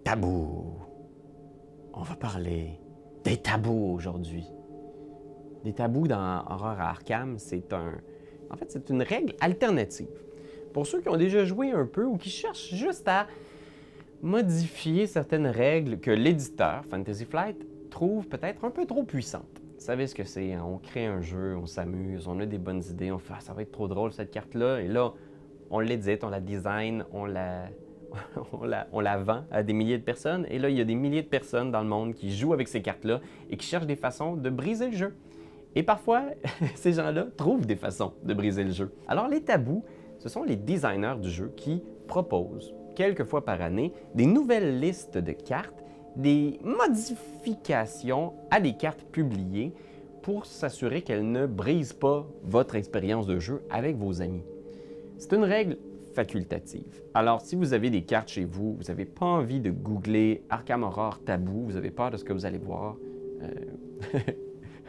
Tabous. On va parler des tabous aujourd'hui. Des tabous dans Horreur à Arkham, en fait, c'est une règle alternative. Pour ceux qui ont déjà joué un peu ou qui cherchent juste à modifier certaines règles que l'éditeur, Fantasy Flight, trouve peut-être un peu trop puissantes. Vous savez ce que c'est, hein? On crée un jeu, on s'amuse, on a des bonnes idées, on fait « ça va être trop drôle cette carte-là », et là, on l'édite, on la design, on la vend à des milliers de personnes, et là, il y a des milliers de personnes dans le monde qui jouent avec ces cartes-là et qui cherchent des façons de briser le jeu. Et parfois, ces gens-là trouvent des façons de briser le jeu. Alors, les tabous, ce sont les designers du jeu qui proposent, quelques fois par année, des nouvelles listes de cartes, des modifications à des cartes publiées pour s'assurer qu'elles ne brisent pas votre expérience de jeu avec vos amis. C'est une règle facultative. Alors, si vous avez des cartes chez vous, vous n'avez pas envie de googler Arkham Horror Tabou, vous avez peur de ce que vous allez voir,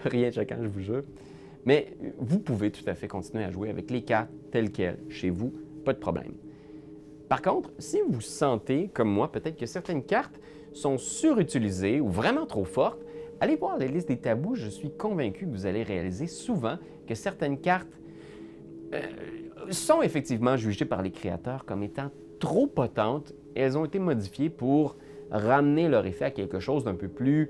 rien de choquant, je vous jure, mais vous pouvez tout à fait continuer à jouer avec les cartes telles quelles chez vous, pas de problème. Par contre, si vous sentez, comme moi, peut-être que certaines cartes sont surutilisées ou vraiment trop fortes, allez voir les listes des tabous, je suis convaincu que vous allez réaliser souvent que certaines cartes sont effectivement jugées par les créateurs comme étant trop potentes et elles ont été modifiées pour ramener leur effet à quelque chose d'un peu plus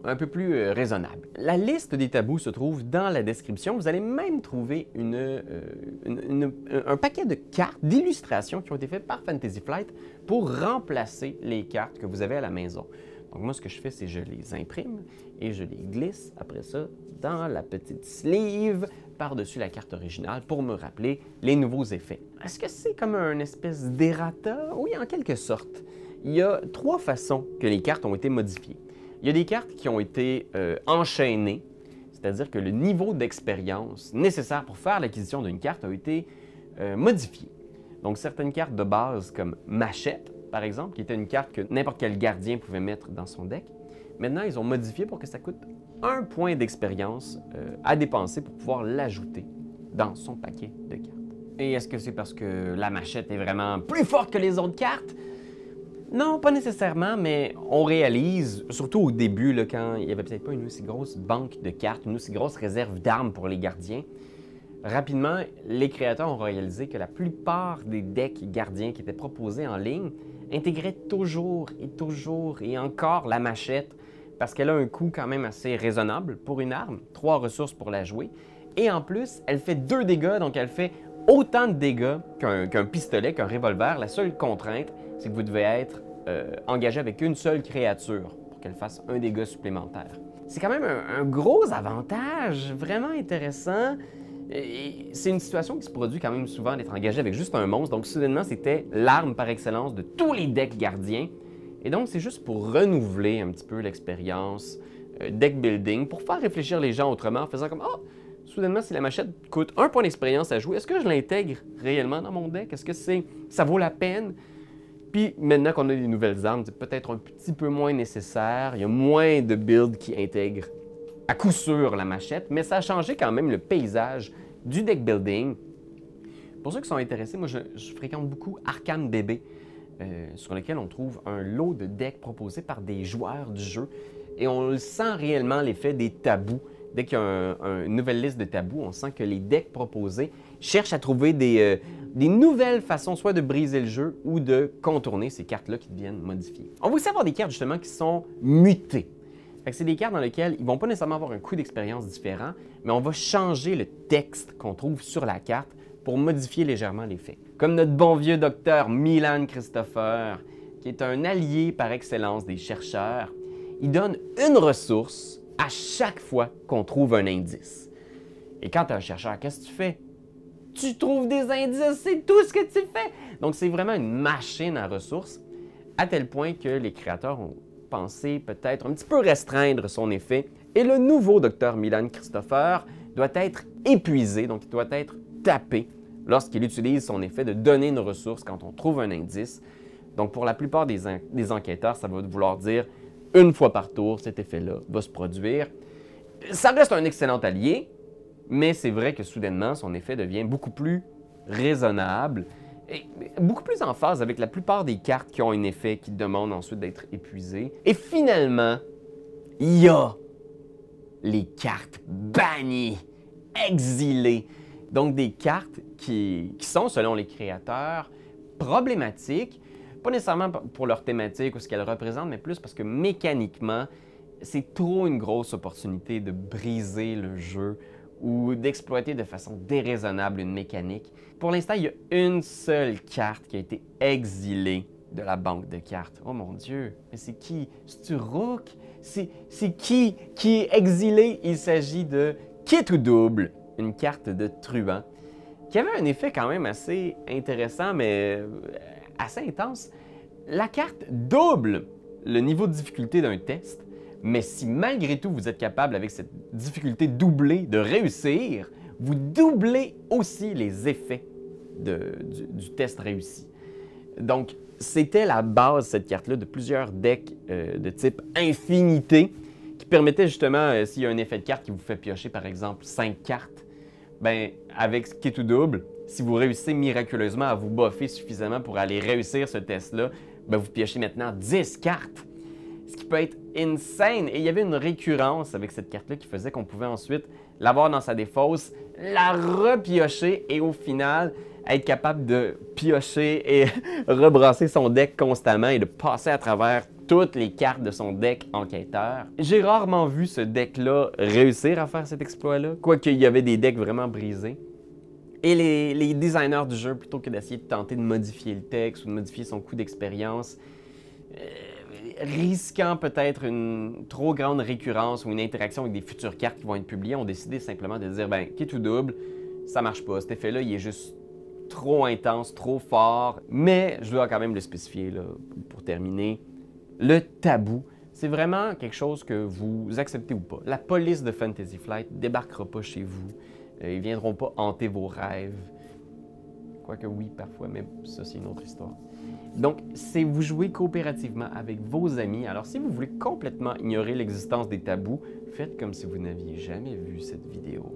raisonnable. La liste des tabous se trouve dans la description. Vous allez même trouver un paquet de cartes, d'illustrations qui ont été faites par Fantasy Flight pour remplacer les cartes que vous avez à la maison. Donc moi, ce que je fais, c'est que je les imprime et je les glisse après ça dans la petite sleeve par-dessus la carte originale pour me rappeler les nouveaux effets. Est-ce que c'est comme une espèce d'errata? Oui, en quelque sorte. Il y a trois façons que les cartes ont été modifiées. Il y a des cartes qui ont été enchaînées, c'est-à-dire que le niveau d'expérience nécessaire pour faire l'acquisition d'une carte a été modifié. Donc, certaines cartes de base comme Machette, par exemple, qui était une carte que n'importe quel gardien pouvait mettre dans son deck, maintenant, ils ont modifié pour que ça coûte 1 point d'expérience à dépenser pour pouvoir l'ajouter dans son paquet de cartes. Et est-ce que c'est parce que la Machette est vraiment plus forte que les autres cartes? Non, pas nécessairement, mais on réalise, surtout au début, là, quand il n'y avait peut-être pas une aussi grosse banque de cartes, une aussi grosse réserve d'armes pour les gardiens, rapidement, les créateurs ont réalisé que la plupart des decks gardiens qui étaient proposés en ligne intégraient toujours et encore la machette, parce qu'elle a un coût quand même assez raisonnable pour une arme, 3 ressources pour la jouer, et en plus, elle fait 2 dégâts, donc elle fait autant de dégâts qu'un pistolet, qu'un revolver. La seule contrainte, c'est que vous devez être engagé avec une seule créature pour qu'elle fasse un dégât supplémentaire. C'est quand même un gros avantage, vraiment intéressant. C'est une situation qui se produit quand même souvent d'être engagé avec juste un monstre. Donc, soudainement, c'était l'arme par excellence de tous les decks gardiens. Et donc, c'est juste pour renouveler un petit peu l'expérience deck building, pour faire réfléchir les gens autrement en faisant comme « Ah, soudainement, si la machette coûte 1 point d'expérience à jouer, est-ce que je l'intègre réellement dans mon deck? Est-ce que ça vaut la peine? » Puis maintenant qu'on a des nouvelles armes, c'est peut-être un petit peu moins nécessaire. Il y a moins de builds qui intègrent à coup sûr la machette, mais ça a changé quand même le paysage du deck building. Pour ceux qui sont intéressés, moi je fréquente beaucoup ArkhamDB, sur lequel on trouve un lot de decks proposés par des joueurs du jeu. Et on sent réellement l'effet des tabous. Dès qu'il y a une nouvelle liste de tabous, on sent que les decks proposés cherchent à trouver des nouvelles façons soit de briser le jeu ou de contourner ces cartes-là qui deviennent modifiées. On va aussi avoir des cartes justement qui sont mutées. C'est des cartes dans lesquelles ils ne vont pas nécessairement avoir un coût d'expérience différent, mais on va changer le texte qu'on trouve sur la carte pour modifier légèrement l'effet. Comme notre bon vieux docteur Milan Christopher, qui est un allié par excellence des chercheurs, il donne une ressource à chaque fois qu'on trouve un indice. Et quand tu es un chercheur, qu'est-ce que tu fais? Tu trouves des indices, c'est tout ce que tu fais! Donc, c'est vraiment une machine à ressources, à tel point que les créateurs ont pensé peut-être un petit peu restreindre son effet. Et le nouveau docteur Milan Christopher doit être épuisé, donc il doit être tapé lorsqu'il utilise son effet de donner une ressource quand on trouve un indice. Donc, pour la plupart des enquêteurs, ça va vouloir dire une fois par tour, cet effet-là va se produire. Ça reste un excellent allié, mais c'est vrai que soudainement, son effet devient beaucoup plus raisonnable est beaucoup plus en phase avec la plupart des cartes qui ont un effet qui demande ensuite d'être épuisé. Et finalement, il y a les cartes bannies, exilées. Donc des cartes qui sont, selon les créateurs, problématiques, pas nécessairement pour leur thématique ou ce qu'elles représentent, mais plus parce que mécaniquement, c'est trop une grosse opportunité de briser le jeu ou d'exploiter de façon déraisonnable une mécanique. Pour l'instant, il y a une seule carte qui a été exilée de la banque de cartes. Oh mon Dieu, mais c'est qui? C'est-tu Rook? C'est qui est exilé? Il s'agit de Kit ou Double, une carte de truand, qui avait un effet quand même assez intéressant, mais assez intense. La carte double le niveau de difficulté d'un test, mais si malgré tout vous êtes capable avec cette difficulté doublée de réussir, vous doublez aussi les effets du test réussi. Donc, c'était la base, cette carte-là, de plusieurs decks de type infinité qui permettaient justement, s'il y a un effet de carte qui vous fait piocher, par exemple, 5 cartes, ben avec Kit ou Double, si vous réussissez miraculeusement à vous buffer suffisamment pour aller réussir ce test-là, ben vous piochez maintenant 10 cartes. Ce qui peut être insane. Et il y avait une récurrence avec cette carte-là qui faisait qu'on pouvait ensuite l'avoir dans sa défausse, la repiocher et au final, être capable de piocher et rebrasser son deck constamment et de passer à travers toutes les cartes de son deck enquêteur. J'ai rarement vu ce deck-là réussir à faire cet exploit-là, quoique il y avait des decks vraiment brisés. Et les designers du jeu, plutôt que d'essayer de tenter de modifier le texte ou de modifier son coût d'expérience, risquant peut-être une trop grande récurrence ou une interaction avec des futures cartes qui vont être publiées, ont décidé simplement de dire, ben, Kit ou Double, ça marche pas. Cet effet-là, il est juste trop intense, trop fort. Mais je dois quand même le spécifier là, pour terminer. Le tabou, c'est vraiment quelque chose que vous acceptez ou pas. La police de Fantasy Flight débarquera pas chez vous. Ils ne viendront pas hanter vos rêves. Quoique oui, parfois, mais ça, c'est une autre histoire. Donc, c'est vous jouez coopérativement avec vos amis. Alors, si vous voulez complètement ignorer l'existence des tabous, faites comme si vous n'aviez jamais vu cette vidéo.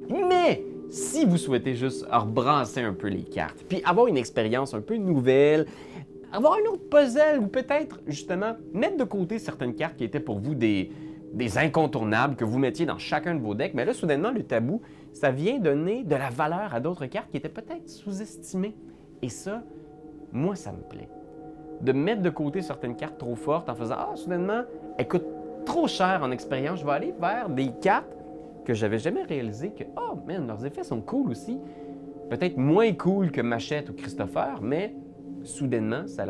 Mais, si vous souhaitez juste rebrasser un peu les cartes, puis avoir une expérience un peu nouvelle, avoir un autre puzzle ou peut-être, justement, mettre de côté certaines cartes qui étaient pour vous des incontournables que vous mettiez dans chacun de vos decks, mais là, soudainement, le tabou, ça vient donner de la valeur à d'autres cartes qui étaient peut-être sous-estimées. Et ça, moi, ça me plaît. De mettre de côté certaines cartes trop fortes en faisant « Ah, soudainement, elles coûtent trop cher en expérience, je vais aller vers des cartes que j'avais jamais réalisées que « Oh, man, leurs effets sont cool aussi. » Peut-être moins cool que Machette ou Christopher, mais soudainement, ça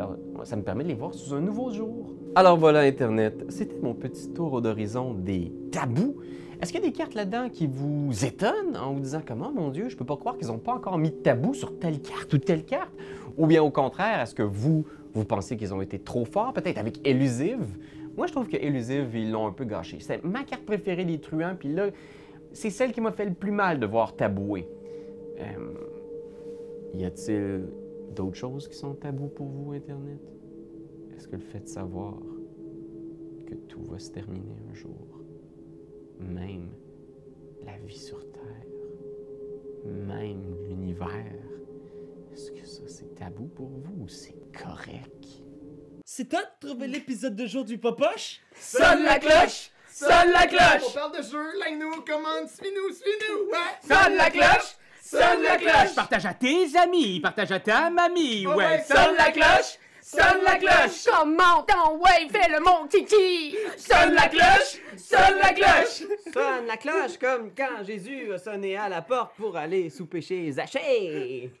me permet de les voir sous un nouveau jour. Alors voilà Internet, c'était mon petit tour d'horizon des tabous. Est-ce qu'il y a des cartes là-dedans qui vous étonnent en vous disant « Comment, mon Dieu, je peux pas croire qu'ils n'ont pas encore mis de tabou sur telle carte ou telle carte? » Ou bien au contraire, est-ce que vous pensez qu'ils ont été trop forts, peut-être avec Elusive? Moi, je trouve que Elusive, ils l'ont un peu gâché. C'est ma carte préférée des truands, puis là, c'est celle qui m'a fait le plus mal de voir tabouer. Y a-t-il d'autres choses qui sont tabous pour vous, Internet? Est-ce que le fait de savoir que tout va se terminer un jour, même la vie sur Terre, même l'univers, est-ce que ça c'est tabou pour vous ou c'est correct? C'est toi de trouver l'épisode de jour du Popoche? Sonne la cloche! Sonne la cloche! On parle de jeu, like-nous, commande, suis-nous, suis-nous! Ouais. Sonne la cloche! Sonne la cloche! Partage à tes amis, partage à ta mamie, Oh, ouais. Sonne la cloche! Sonne la cloche! Commente en wave, fais le mon titi! Sonne la cloche! Sonne la cloche! Sonne la cloche comme quand Jésus a sonné à la porte pour aller souper chez Zachée.